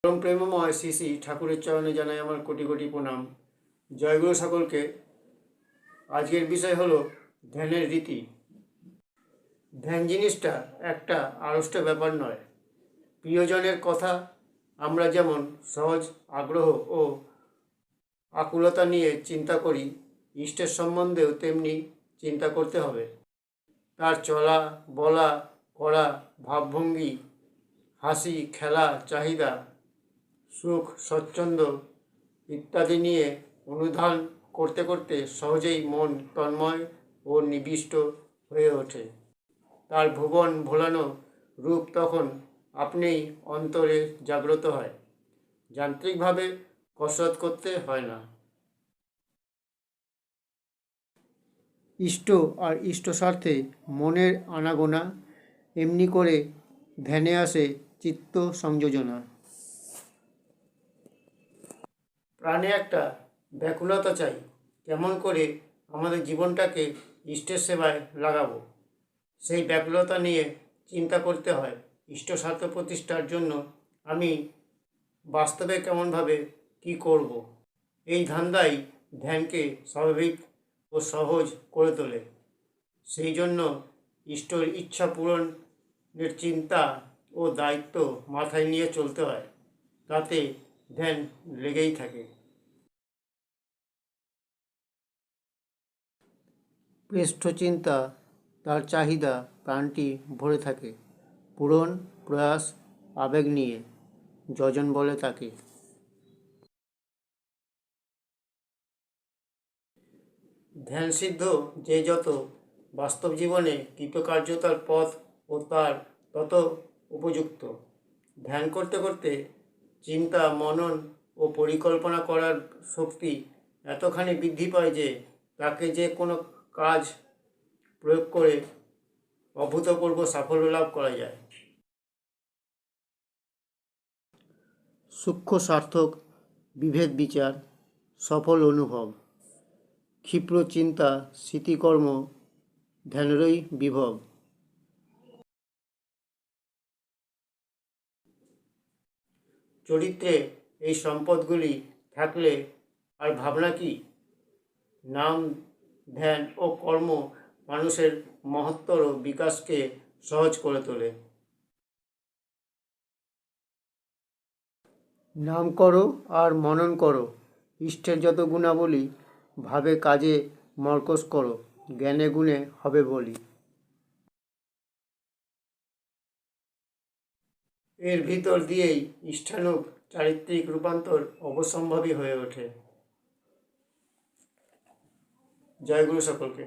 পরম প্রেমময় শ্রী শ্রী ঠাকুরের চরণে জানাই আমার কোটি কোটি প্রণাম। জয়গুরু সকলকে। আজকের বিষয় হলো ধ্যানের রীতি। ধ্যান জিনিসটা একটা আড়ষ্ট ব্যাপার নয়। প্রিয়জনের কথা আমরা যেমন সহজ আগ্রহ ও আকুলতা নিয়ে চিন্তা করি, ইষ্টের সম্বন্ধেও তেমনি চিন্তা করতে হবে। তার চলা বলা করা ভাবভঙ্গি, হাসি খেলা চাহিদা, সুখ স্বচ্ছন্দ ইত্যাদি নিয়ে অনুধান করতে করতে সহজেই মন তন্ময় ও নিবিষ্ট হয়ে ওঠে। তার ভুবন ভোলানো রূপ তখন আপনিই অন্তরে জাগ্রত হয়। যান্ত্রিকভাবে কসরত করতে হয় না। ইষ্ট আর ইষ্ট স্বার্থে মনের আনাগোনা, এমনি করে ধ্যানে আসে চিত্ত সংযোজনা। প্রাণে একটা ব্যাকুলতা চাই, কেমন করে আমাদের জীবনটাকে ইষ্টের সেবায় লাগাবো। সেই ব্যাকুলতা নিয়ে চিন্তা করতে হয়। ইষ্ট স্বার্থ প্রতিষ্ঠার জন্য আমি বাস্তবে কেমনভাবে কি করব। এই ধান্দাই ধ্যানকে স্বাভাবিক ও সহজ করে তোলে। সেই জন্য ইষ্টর ইচ্ছা পূরণের চিন্তা ও দায়িত্ব মাথায় নিয়ে চলতে হয়। তাতে ধ্যান লেগেই থাকে। পৃষ্ঠ চিন্তা, তার চাহিদা প্রাণটি ভরে থাকে। পূরণ প্রয়াস আবেগ নিয়ে যজন বলে তাকে। ধ্যান সিদ্ধ যে যত বাস্তব জীবনে কৃতকার্যতার পথ ও তার তত উপযুক্ত। ধ্যান করতে করতে চিন্তা মনন ও পরিকল্পনা করার শক্তি এতখানি বৃদ্ধি পায় যে তাকে যে কোনো কাজ প্রয়োগ করে অভূতপূর্ব সাফল্য লাভ করা যায়। সূক্ষ্ম সার্থক বিভেদ বিচার, সফল অনুভব, ক্ষিপ্র চিন্তা স্মৃতিকর্ম ধ্যানেরই বিভব। চরিত্রে এই সম্পদগুলি থাকলে আর ভাবনা কি। নাম ধ্যান ও কর্ম মানুষের মহত্তর ও বিকাশকে সহজ করে তোলে। নাম করো আর মনন করো, ইষ্টের যত গুণাবলী, ভাবে কাজে মরকস করো, জ্ঞানে গুণে হবে বলি। এর ভিতর দিয়েই ইষ্ঠানুগ চারিত্রিক রূপান্তর অবশ্যম্ভাবী হয়ে ওঠে। জয় গুরু সকলকে।